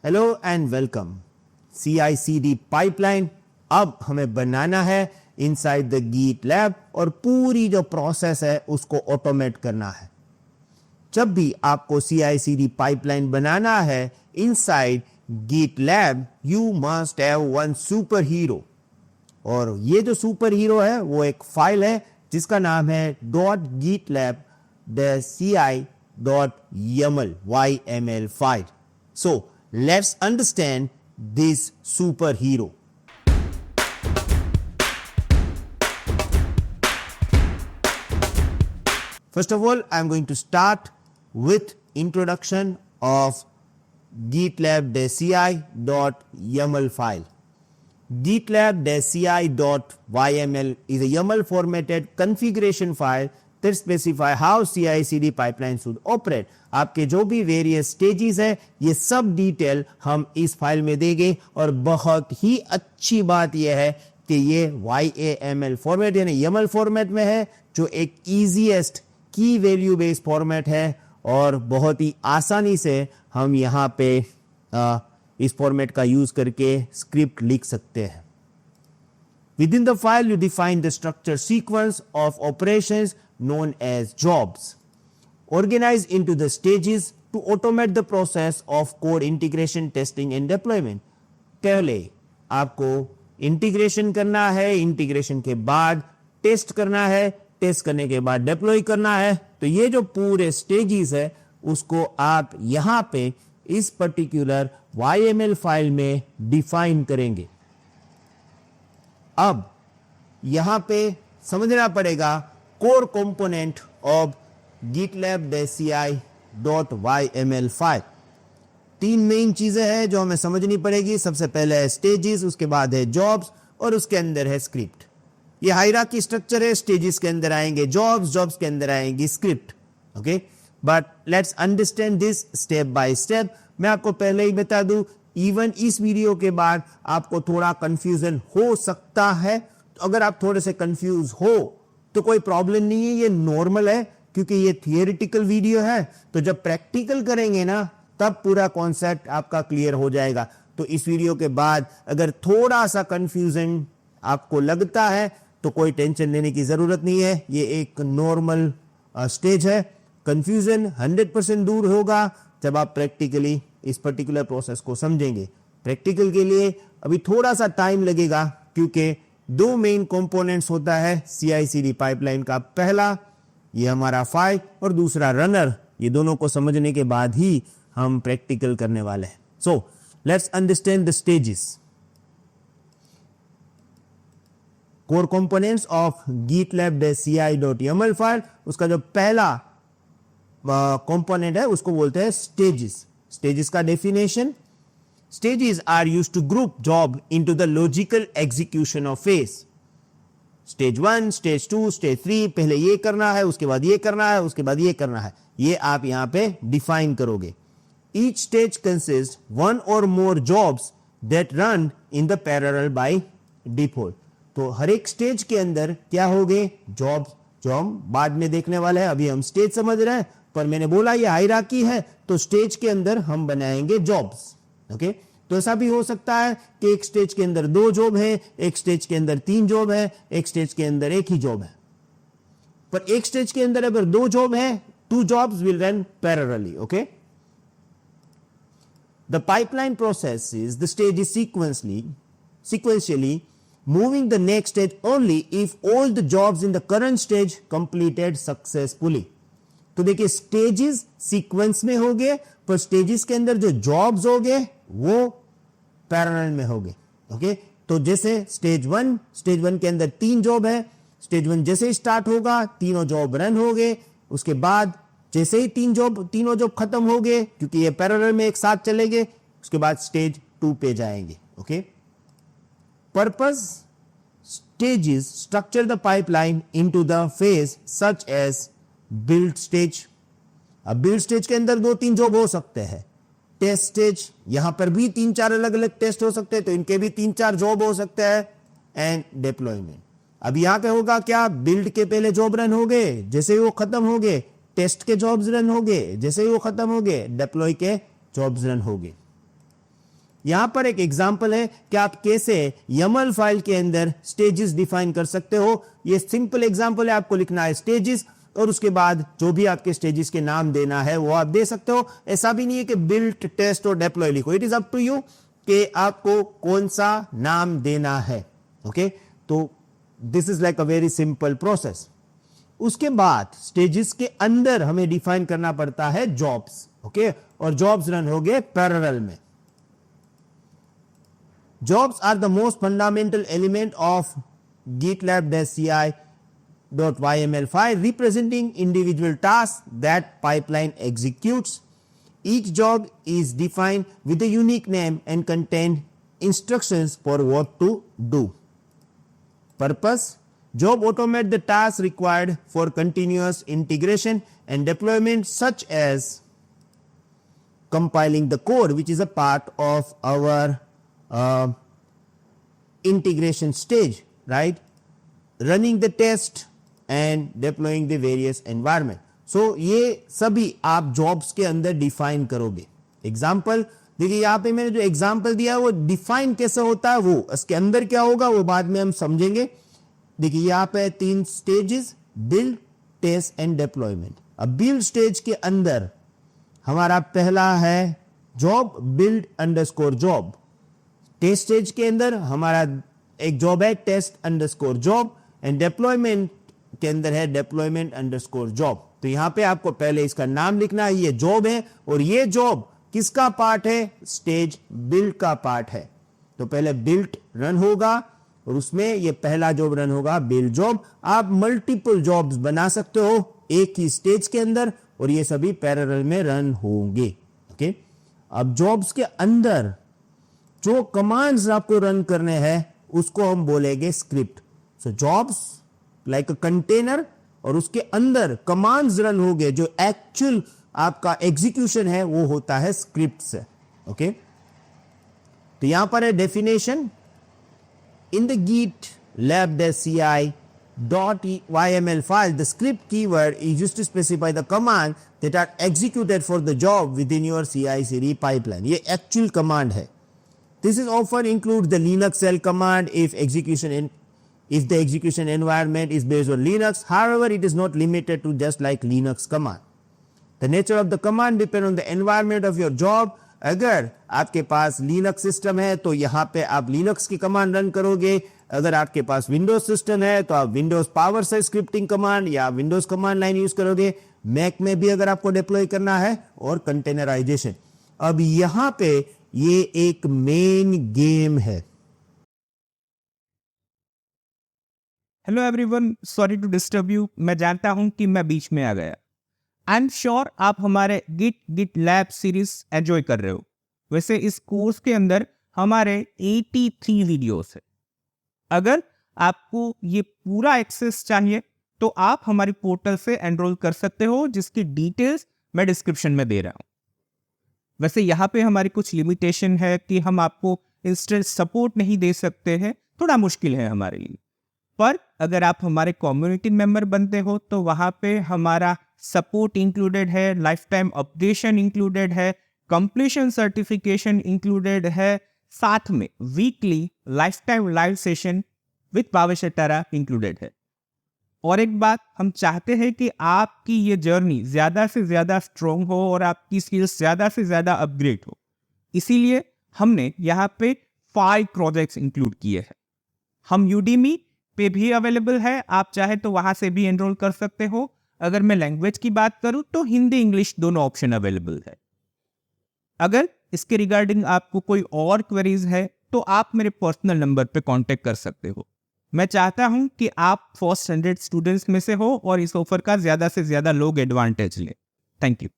Hello and welcome. CI/CD pipeline अब हमें बनाना है इनसाइड द गीट लैब और पूरी जो प्रोसेस है उसको ऑटोमेट करना है। जब भी आपको CI/CD पाइपलाइन बनाना है inside git lab, you must have one super hero. और ये जो सुपर हीरो है वो एक फाइल है जिसका नाम है .gitlab.ci.yaml file. So let's understand this superhero. First of all, I'm going to start with introduction of gitlab.ci.yaml file. gitlab.ci.yml is a YAML formatted configuration file that specify how CI/CD pipeline should operate. आपके जो भी various stages है ये सब detail हम इस file में देंगे। और बहुत ही अच्छी बात यह है कि ये YAML फॉर्मेट यानी YAML फॉर्मेट में है, जो एक इजीएस्ट की वैल्यू बेस्ड फॉर्मेट है और बहुत ही आसानी से हम यहाँ पे इस फॉर्मेट का यूज करके स्क्रिप्ट लिख सकते हैं। Within the file, you define the structure sequence of operations known as jobs, organized into the stages to automate the process of code integration, testing and deployment. पहले आपको इंटीग्रेशन करना है, integration के बाद टेस्ट करना है, टेस्ट करने के बाद डिप्लॉय करना है। तो ये जो पूरे स्टेजेस है उसको आप यहाँ पे इस पर्टिकुलर YAML फाइल में डिफाइन करेंगे। अब यहां पे समझना पड़ेगा core component of gitlab.ci.yml file. तीन मेन चीजें हैं जो हमें समझनी पड़ेगी। सबसे पहले है स्टेजेस, उसके बाद है जॉब्स और उसके अंदर है स्क्रिप्ट। ये हायरार्की स्ट्रक्चर है। स्टेजेस के अंदर आएंगे जॉब्स, जॉब्स के अंदर आएंगी script. Okay, but let's understand this step by step. मैं आपको पहले ही बता दूं, इवन इस वीडियो के बाद आपको थोड़ा कंफ्यूजन हो सकता है। तो अगर आप थोड़े से कंफ्यूज हो तो कोई प्रॉब्लम नहीं है, ये नॉर्मल है क्योंकि ये थियोरेटिकल वीडियो है। तो जब प्रैक्टिकल करेंगे ना तब पूरा कॉन्सेप्ट आपका क्लियर हो जाएगा। तो इस वीडियो के बाद अगर थोड़ा सा कंफ्यूजन आपको लगता है तो कोई टेंशन लेने की जरूरत नहीं है। ये एक नॉर्मल स्टेज है। कंफ्यूजन 100% दूर होगा जब आप प्रैक्टिकली इस पर्टिकुलर प्रोसेस को समझेंगे। प्रैक्टिकल के लिए अभी थोड़ा सा टाइम लगेगा क्योंकि दो मेन कंपोनेंट्स होता है CI/CD पाइपलाइन का। पहला ये हमारा फाइल और दूसरा रनर। ये दोनों को समझने के बाद ही हम प्रैक्टिकल करने वाले हैं। So let's understand the stages. Core components of gitlab.ci.yaml file, उसका जो पहला कंपोनेंट है उसको बोलते हैं स्टेजेस। स्टेजेस का definition: stages are used to group job into the logical execution of phase. Stage 1, stage 2, stage 3, पहले ये करना है, उसके बाद ये करना है, उसके बाद ये करना है। ये आप यहां पे डिफाइन करोगे। ईच स्टेज कंसिस्ट वन और more jobs that run in the parallel by default. तो हर एक स्टेज के अंदर क्या होंगे? जॉब्स, जो हम बाद में देखने वाले हैं। अभी हम स्टेज समझ रहे हैं, पर मैंने बोला ये हायरार्की है तो स्टेज के अंदर हम बनाएंगे जॉब्स। ओके, तो ऐसा भी हो सकता है कि एक स्टेज के अंदर 2 जॉब है, एक स्टेज के अंदर 3 जॉब है, एक स्टेज के अंदर एक ही जॉब है। पर एक स्टेज के अंदर अगर 2 जॉब है, 2 jobs will run parallelly. Okay, the pipeline processes the stages sequentially, moving the next stage only if all the jobs in the current stage completed successfully. तो देखिए स्टेजेस सीक्वेंस में हो गए, पर स्टेजेस के अंदर जो जॉब्स हो गए वो पैरेलल में हो गए। ओके, तो जैसे स्टेज 1 के अंदर 3 जॉब है। स्टेज 1 जैसे ही स्टार्ट होगा तीनों जॉब रन हो गए। उसके बाद जैसे ही तीनों जॉब खत्म हो गए, क्योंकि ये पैरेलल में एक साथ चलेंगे, उसके बाद स्टेज 2 पे जाएंगे। Okay, purpose: stages structure the pipeline into the phase such as build stage. अब build stage के अंदर 2-3 जॉब हो सकते हैं। टेस्ट स्टेज, यहां पर भी 3-4 अलग अलग टेस्ट हो सकते हैं, तो इनके भी 3-4 जॉब हो सकते हैं। एंड डिप्लॉयमेंट, अब यहां पे होगा क्या? बिल्ड के पहले जॉब रन हो गए, जैसे ही वो खत्म हो गए टेस्ट के जॉब्स रन हो गए, जैसे ही वो खत्म हो गए डिप्लॉय के जॉब्स रन हो गए। यहां पर एक एग्जांपल है कि आप कैसे YAML फाइल के अंदर स्टेजेस डिफाइन कर सकते हो। ये सिंपल एग्जांपल है, आपको लिखना है स्टेजेस और उसके बाद जो भी आपके स्टेजेस के नाम देना है वो आप दे सकते हो। ऐसा भी नहीं है कि बिल्ट, टेस्ट और डेप्लॉय लिखो, it is up to you कि आपको कौन सा नाम देना है। ओके, तो this is like a very simple process. उसके बाद स्टेजेस के अंदर हमें डिफाइन करना पड़ता है जॉब्स। ओके, और जॉब्स रन हो गए पैरेलल में। Jobs are the most fundamental element of GitLab-CI.yml file, representing individual tasks that pipeline executes. Each job is defined with a unique name and contain instructions for what to do. Purpose: job automate the tasks required for continuous integration and deployment, such as compiling the code, which is a part of our integration stage, right? Running the test and deploying the various environment. So ये सभी आप jobs के अंदर define करोगे। Example देखिए, यहाँ पे मैंने जो example दिया वो define कैसे होता है, वो इसके अंदर क्या होगा वो बाद में हम समझेंगे। देखिए यहाँ पे 3 stages: build, test and deployment। अब build stage के अंदर हमारा पहला है job, build underscore job। Test stage के अंदर हमारा एक जॉब है test underscore job, and deployment के अंदर है डिप्लॉयमेंट अंडरस्कोर जॉब। तो यहां पे आपको पहले इसका नाम लिखना है, ये जॉब है और ये जॉब किसका पार्ट है, स्टेज बिल्ड का पार्ट है। तो पहले बिल्ड रन होगा और उसमें ये पहला जॉब रन होगा बिल्ड जॉब। आप मल्टीपल जॉब्स बना सकते हो एक ही स्टेज के अंदर और ये सभी पैरेलल में रन होंगे। ओके, अब जॉब्स के अंदर जो कमांड्स आपको रन करने हैं उसको हम बोलेंगे script. So jobs like a container और उसके अंदर कमांड्स रन होंगे, जो एक्चुअल आपका एग्जीक्यूशन है वो होता है स्क्रिप्ट से। ओके, तो यहां पर है definition, in the GitLab-CI.yml file, the script keyword is used to specify the command that are executed for the job within your CI/CD pipeline। ये एक्चुअल कमांड है। This is often includes the Linux shell command if the execution environment is based on Linux. However, it is not limited to just like Linux command. The nature of the command depend on the environment of your job. अगर आपके पास Linux system है तो यहाँ पे आप Linux की command run करोगे। अगर आपके पास Windows सिस्टम है तो आप Windows पावर से स्क्रिप्टिंग कमांड या Windows कमांड लाइन यूज करोगे। Mac में भी अगर आपको डिप्लॉय करना है, और कंटेनराइजेशन। अब यहाँ पे ये एक मेन गेम है। Hello everyone, sorry to disturb you. मैं जानता हूं कि मैं बीच में आ गया। आई एम श्योर आप हमारे GitLab सीरीज एंजॉय कर रहे हो। वैसे इस कोर्स के अंदर हमारे 83 वीडियोस है। अगर आपको ये पूरा एक्सेस चाहिए तो आप हमारी पोर्टल से एनरोल कर सकते हो, जिसकी डिटेल्स मैं डिस्क्रिप्शन में दे रहा हूं। वैसे यहाँ पे हमारी कुछ लिमिटेशन है कि हम आपको इंस्टेंट सपोर्ट नहीं दे सकते हैं, थोड़ा मुश्किल है हमारे लिए। पर अगर आप हमारे कम्युनिटी मेंबर बनते हो तो वहाँ पे हमारा सपोर्ट इंक्लूडेड है, लाइफ टाइम अपडेशन इंक्लूडेड है, कंप्लीशन सर्टिफिकेशन इंक्लूडेड है, साथ में weekly life time live session with Bhavesh अटारा included है। और एक बात, हम चाहते हैं कि आपकी ये जर्नी ज़्यादा से ज़्यादा स्ट्रॉन्ग हो और आपकी स्किल्स ज़्यादा से ज़्यादा अपग्रेड हो। इसीलिए हमने यहाँ पे 5 प्रोजेक्ट्स इंक्लूड किए हैं। हम यूडीमी पे भी अवेलेबल है, आप चाहे तो वहाँ से भी एनरोल कर सकते हो। अगर मैं लैंग्वेज की बात करूँ तो हिंदी इंग्लिश दोनों ऑप्शन अवेलेबल है। अगर इसके रिगार्डिंग आपको कोई और क्वेरीज है तो आप मेरे पर्सनल नंबर पे कांटेक्ट कर सकते हो। मैं चाहता हूं कि आप फर्स्ट 100 स्टूडेंट्स में से हो और इस ऑफर का ज़्यादा से ज़्यादा लोग एडवांटेज लें। Thank you.